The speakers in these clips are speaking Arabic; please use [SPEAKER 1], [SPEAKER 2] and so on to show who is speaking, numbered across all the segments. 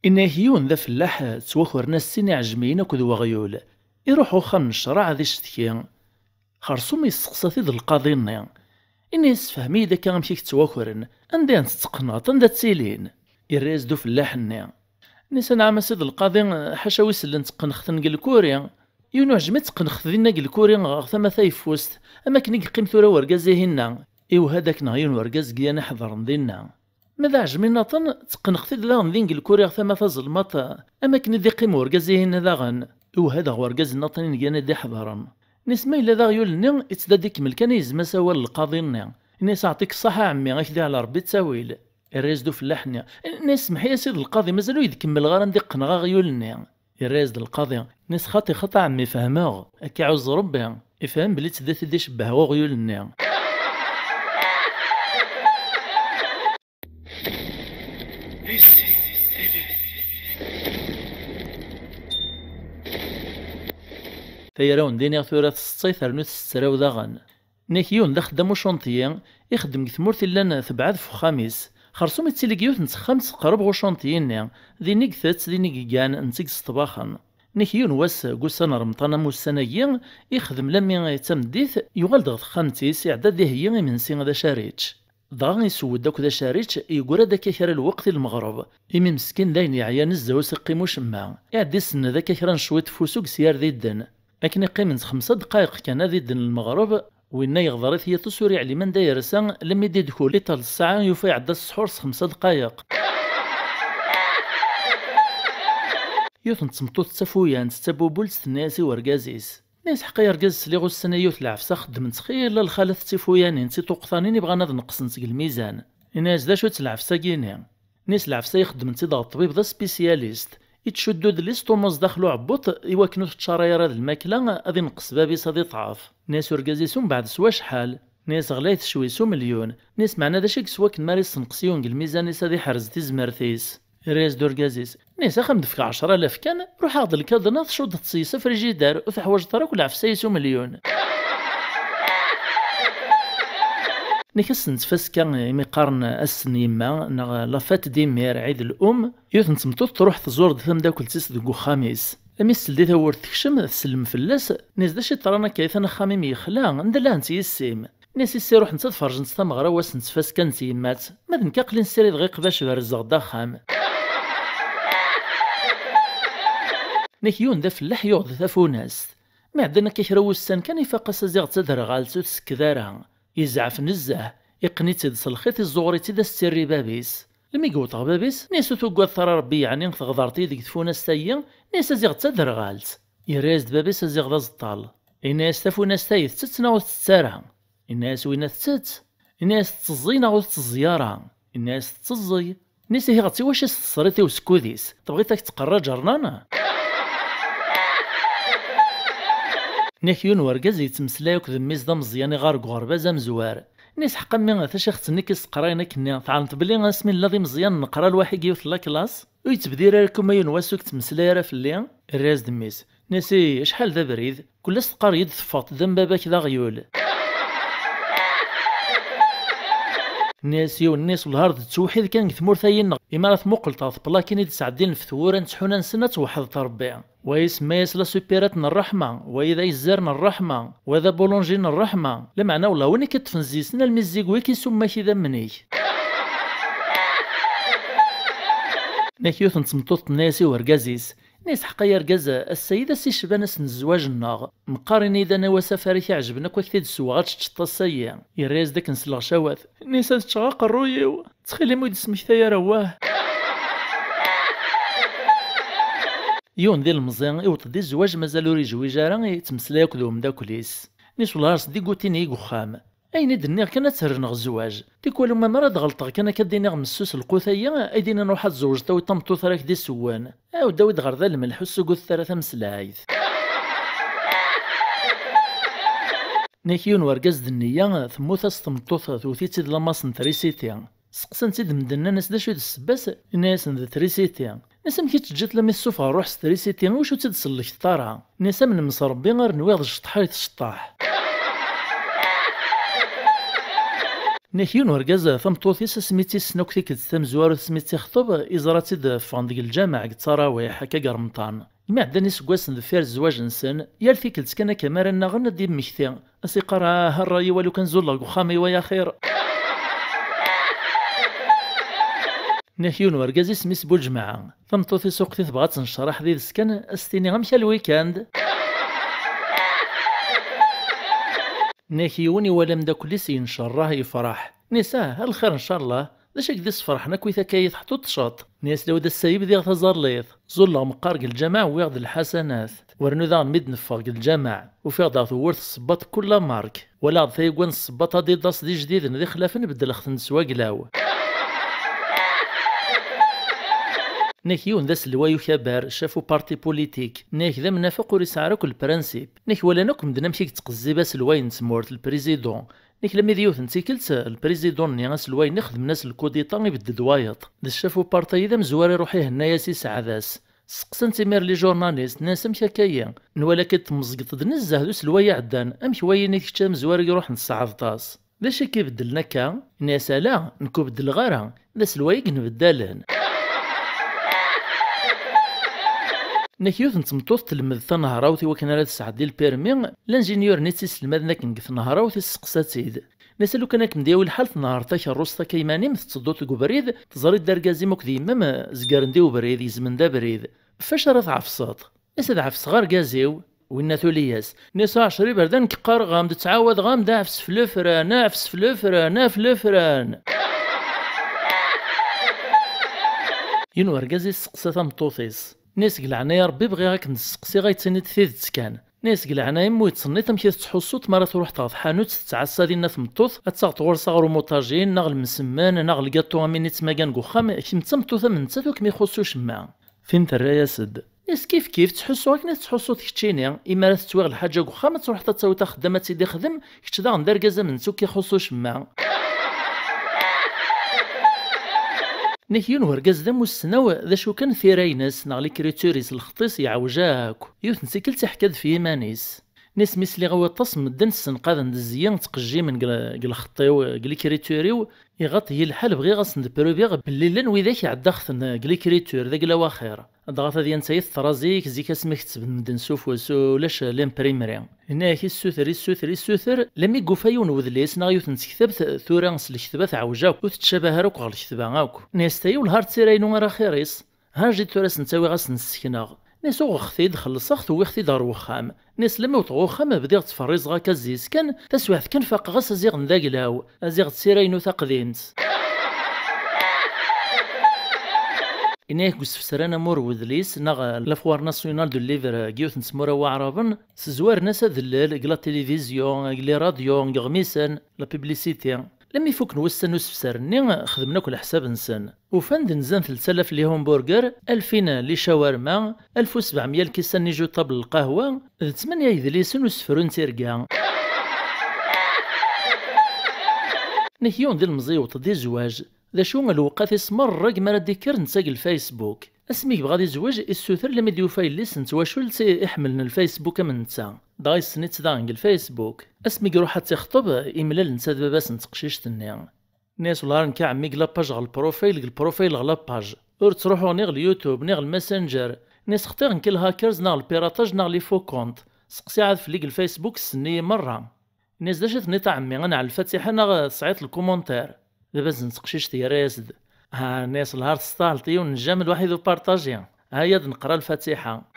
[SPEAKER 1] إن هيون ذا فلاح تواخر ناس سين عجمين أكد وغيول يروحو خا من الشرع ذي شتكي خرصوم يسقسا ذي القاضي إن يسفهمي إذا كان مشيك تواخرن عندي تستقناط عندها تسيلين يريز دو فلاح نيسان عام سيد القاضي حاشا ويسلن تقنختن قل كوريا يونو عجمت تقنخت ذينا قل كوريا غثما ثايف وسط أما كني قيم ثورا ورقازي هنا إيو هذاك نغيون ورقاز قيانا حضرن ذينا ماذا عجمينا تقنخت ذا ذين قل كوريا ثما ثازلمط أما كني ذي قيم ورقازي هنا ذا غن إيو هذا ورقاز ناطنين قيانا ذي حضرن نسمى إلا ذا غيولني يتداديك ملكان يزما سوا القاضي نيس أعطيك الصحة عمي غاكدي على ربي تساويل الريز دو فلاحني نسمح يا سيد القاضي مازالو يكمل غير ندي قنغا غيولني الريز دو القاضي نيس خطا عمي فهماغ هكا عوز ربي يفهم بلي تدات دي شبه غيولني تيراون دينيغ ثورة السطيث رنوث السراو داغن نيكيون دا خدامو شونطيين يخدم كثمورتي لان تبعاد في خامس خرصوم يتسيليكيوت نتخمس قرب غو شونطيين ذي نيكثات ذي نيكيان نتيك سطباخن نيكيون واس قوسان رمطانا موسانايين يخدم لمي يتمديث يغال دغ خامتيس يعداد دي هي من سين ذا شاريتش ضاغ يسود داك ذا شاريتش يقول هذا كيخير الوقت المغرب إمي مسكين داين يعيان الزوس يقيمو شما يعدي سن ذا كيخيران شوية فوسوك سيار ذي الدن لكن يقيم 5 دقائق كان ذي الدن المغرب وين يغضرث هي تسوري على من داير سان لم يدي دخولي تال الساعة يوفي عدى السحور 5 دقائق يوثن تسمطوط تسافويان تتابوبول تناسي ورقازيس ناس حقا يرقاز سليغو السنة يوث العفسة خدمت تخيل الخالث تيفويانين نسي طوقثانين يبغى ناض نقص نسق الميزان الناس دا شو تلعفسة كيني ناس العفسة يخدم تيضا الطبيب ذا سبيسياليست يتشدو ليستوموس داخلو عبوط يواكنو تشراير هاد الماكلة غادي نقص بابيس غادي يطعف ناس ورقازيسون بعد سوا شحال ناس غلايت شويسو مليون ناس معنا داشيك سواك ماريس نقصيون الميزان غادي حرز تيزمرتيس ريس دوركازيس ناس خم دفك 10,000 كان روح هاخد الكادنا تشوض تصيص فريجيدار وفي حوايج طراك ولا عفسايسو مليون نكس نتفاس كان ميقارن السن يما لافات ديمير عيد الام يوث نتمطوط تروح تزور ثم داكل تيس دكو خاميس امي سلدي ثور تكشم تسلم فلاس ناس داشي طرانا كيثنا خاميم يخلا ندلا انت يسيم ناس يروح نتفرج نستمغرا واس نتفاس كان تيمات ماذا نكاقلين سيري دغيق باش برزق داخام نكيون ذا فلاح يوض ثافوناس ما عندنا كيكراو السن كان يفاقس زيغ تدر غالتو تسكدارها يزعف نزاه يقني تيدس الخيط الزغري تيدا السري بابيس لما يقوط بابيس نيسو توقع ثرى ربي يعني تغضرتي ديك تفوناس تايا نيس زيغ تدر غالت يرازد بابيس زيغ ذا زطال الناس تافوناس تايث تتناو تتسارها الناس وين تتت الناس تزينا غو تزيارها الناس تزي نيس هي غتي واش تصريتي وسكوديس تبغيتك تقرا جرنانا نيكيون ورقاز يتمسلايوك ذا ميز دا مزياني غار غرباز مزوار نيس حقا مي ثاش خصني كيسقراينا كني تعلمت بلي اسمي الذي مزيان نقرا الواحد يوث لا كلاس ويتبدير لكم ما ينواسوك تمسلاي راه في الليل الراس دميس ناسي شحال ذا بريد كل سقار يد ثفاط ذم باباك ذا غيول الناس والناس والهارد توحيد كان ثمورثاين إمارة مقلطة بلاكين يتسعدين في ثورة نتحونا نسنة توحد تربيع ويسمى يسلا سوبيرات الرحمة وإذا يزارن الرحمة وإذا بولونجين الرحمة لمعنى ولا وين كتفنزيسنا المزيق ويكي سما كذا منيك ناكيوث نتمطوط ناسي ورقازيس ناس حقا يرقاز السيدة سي شبانس الزواج الناغ مقارن إذا نوا سفاريك عجبنك وكتيد السواغات تشطا السيا يريز داك نسلغ شواث نيسا تشغاق الرويو تخيلي مود سمك ثايا رواه يون ديال المزيان يوط دي الزواج مازالو ريجوي جارا يتمسلايك دوم داكوليس نيس والهارس دي قوتيني يقخام أين دنيغ كانت تهرنغ الزواج تيكوالو ما مراد غلطغ كان كدينيغ مسوس القوثايا أيدينا نروح الزوج تاوي طمطو ثراك دي السوان أو داويد غرذا الملح والسوق الثلاثة مسلاعيث نيكيون ورقاز دنيا ثموثا ستمطوث ثوثي تيد لماس نتريسيتي سقسن تيد مدنا ناس داشو السباس ناس ند تريسيتي ناس مكي تجات لما السوف روح ستريسيتي وشو تيدسلك الطارة ناس من مصربي غير نواض الشطحايت الشطاح ناكيون ورقاز ثمطوثيس سميتي سنوك تيك تمزوار سميتي خطب إزراتي فان ديك الجامع قد تراويح هكا قرمطان ما عداني سكواس دفير الزواج نسن يال فيكلت كان كمارا نغن دي مكتي اسي قرا هالراي والو كان زول وخامي ويا خير ناكيون ورقاز سميس بوجماعة ثمطوثي سوقتي تبغى تنشرح ذي السكن استيني غمشا الويكاند ناكيوني ولا مداكليس ينشراه يفرح نساه الخير ان شاء الله لاش هكذا فرحنا كويثا كايت حطو تشاط ناس لو دا السايب ديال تزارليط زولا مقارق الجماع وياخذ الحسنات ورنو ذا ميد نفاق الجماع وفي غدا ثورت الصباط كل مارك ولا ثيقون الصباط هادي داس دي جديد ذي خلاف نبدل اختن سواقلاو ناكيون ذا سلوايو كبار شافو بارتي بوليتيك ناك ذا منافق وريسعرا كل برانسيب ناك ولا ناك مدنا مشيك تقزيبا سلواي نتمورت البريزيدون نيك لما ديوث نتيكلت البريزيدون نيا سلواي نخدم ناس الكوديطا يبدل وايط ذا شافو بارتي ذا مزواري روحي هنايا سي سعداس سقسن تيمير لي جورناليست ناس امشي كايا نوالا كتمزقط دنزه ذو سلواي عدان امشي ويني كتا مزواري يروح نصعد طاس ذا شي كيبدلنا كا ناس لا نكو بدل غارة ذا سلواي نبدالن ناكيوث نتمطوث تلمذ تنهراوثي وكان راه تسعدي البيرمي لانجينيور نيتي سلماد ناك نقث نهراوثي سقساتيد نسالو كانك مدياوي الحال نهار تا الروستا كيماني متصدوت الكبريد تزري الدركازي موك ديما زكار نديو بريد يزمن دا بريد فاش راه تعفصات ناس دعف صغار كازيو وين ثولياس ناس 10 بردان كقار غامد تعاود غامد عفس فلوفران عفس فلوفران فلوفران ينور كازي سقسات مطوطيس ناس قلعنا يا ربي بغي غاك نسقسي غايتسني تثيذ كان ناس قلعنا يمو يتصني تمشي تحصوت مرة تروح تاخذ حانوت تتعسى ديالنا ثمطوط تاخذ تغور صغر موطاجين ناغ المسمان ناغ الكاطو اميني تماكان كوخام كيم تمطوطه من نتا كي ما يخصوش ما فين ترى سد ناس كيف تحسوا هاك ناس تحسوا تكتشيني اما راه تتوغ الحاجه كوخام تروح تساوي تا خدامه تيدي خدم كتش دا ندير كازا من نتا كيخصوش ما ناكيون ورقاز دم السناو ذا شو كان في راينس ناغ ليكريتوريس الخطيس يعوجاك يوث نسيكل تحكاد في يمانيس ناس مثلي غوطاس مدن السنقاذ ند الزيان تقجي من قل خطيو ليكريتوريو يغط هي الحال بغي غاس ندبروبيغ باللي لان وذاك عدا خثن ليكريتور ذاك لا واخير ضغط هذه نتايا الطرازيك زيك اسمك تسبد مدن سوفوس ولاش لامبريمري هنا كي السوثر لم يقفايون وذليس ناغيوث نتكتب ثورا الكتابه عوجاك وتتشابه راك غير الكتابه هاك ناس تايو الهار تيراينو راه خيريس ها جيت راس نتاوي غاس نسكناغ ناس وختي دخل صخت وختي دار وخام ناس لما وطغو خام بديت تفريز غاكا زيس كان تسواحت كان فاق غاس ازيغ نداقلاو ازيغ تسيراينو ثاقدينت إناك قسفسرانا مور وذليس ناغ لافوار ناسيونال دو ليفر كيوث نسمورا وعربن سزوار ناس ذلال قلا تلفزيون قلي راديو قغميسان لا بيبليسيتي لما يفوك نوسن وسفسرني خدمنا كل حساب نسن وفند نزان 3000 لي همبرغر 2000 لي شاورما 1700 الكيسان نيجو طابل القهوه 8 يذليسن وسفرون تيركا نهيون ديال المزيوط ديال الزواج ذا شو الوقت اسمر رق مرة ديكر نتاق الفيسبوك اسميك بغادي يزواج السوثر لما ديوفاي اللي سنتواشول يحملنا الفيسبوك من نتا داي سنيت دانق الفيسبوك اسميك روح تخطب إملال نتا دباباس نتقشيش تنيا ناس والله نكا عميك لاباج غا البروفايل غا لاباج اور تروحو نيغ اليوتيوب نيغ الماسنجر ناس خطير نكل هاكرز ناغ البيراتاج ناغ لي فو كونت سقسي عاد في ليك الفيسبوك السنية مرة ناس داشت نيتا عمي انا على الفاتحة ناغ صعيط الكومونتير دابا نتقشيش تيراسد ها الناس الهار تستالطي ونجام الواحد وبارطاجي هيا نقرا الفاتحة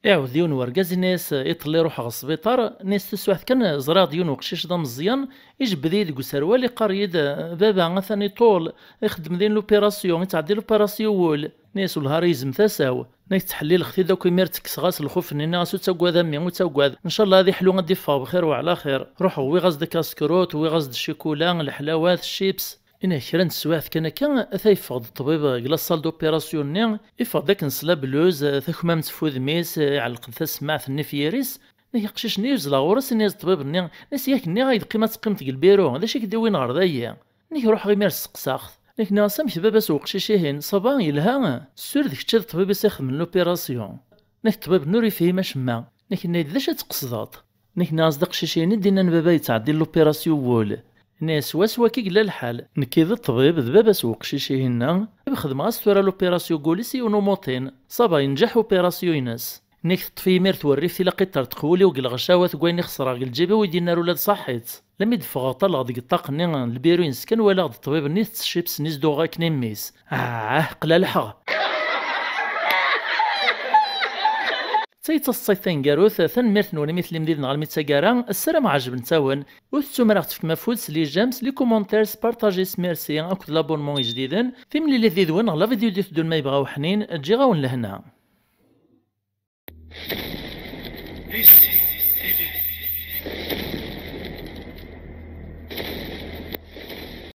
[SPEAKER 1] يعود ديون ورقاز ناس يطلي روح على السبيطار ناس تسواحت كان زرا ديون وقشيش دا مزيان يجبد يدق سروال قريد بابا ثاني طول يخدم دين لوبيراسيون يتعدي لوبيراسيون ناس والهار يزم تساو ناك تحليل اختي دوك يميرتك غاس الخوف نينا غاسو تاكواذ امي وتاكواذ ان شاء الله هذه حلو غادي فا بخير وعلى خير روحوا وي غاز كاسكروت وي غاز الشيكولا الحلاوات الشيبس إنا كرا نسواث كان ثايفقد الطبيب كلا صال دوبيراسيون ني يفقد داك نسلا بلوز ثاكمام تفوذ ميس علق تسمع ثني فيريس ني قشيش نيوز لا غورس نيز الطبيب ني ناس ياك ني غايد قيمه تقيمت البيرو هذا شي كداوي نهار ذايا ني يروح غير سقساخ لكن ناسا مش بابا سوق شيشيهن صبا يلها سور ديك الشيء الطبيب يسخ من لوبيراسيون نك الطبيب نوري فيه ما شما لكن ذاش تقصدات نك ناس دقشيشين دينا بابا يتعدي لوبيراسيون وول ناس واسوا كي قلا الحال نكيد الطبيب ذبابا سوق شيشيهنا بخدم غاستورا لوبيراسيون كوليسي ونوموطين صابا ينجح اوبيراسيون يناس نيك تطفي مير توري في لقيت تقولي وقل غشاوة كوين خسرا الجيبه ويدينا ولاد صحيت لم يدفغ طلع ديك الطاق ني البيرو ينسكن ولا غد الطبيب نيت شيبس نيز دوغا كنيميس قلا الحق تيتصيد تنقاروث ثن نوني مثل مديد نغال ميتساقارا السلام عجب نتاون وثو مرغت في مفوز لي جامس لي كومونتيرز بارطاجيس ميرسي اكد لابونمون جديدا في ملي اللي ذيذون غلا فيديو دي تدون ما يبغاو حنين تجي غاون لهنا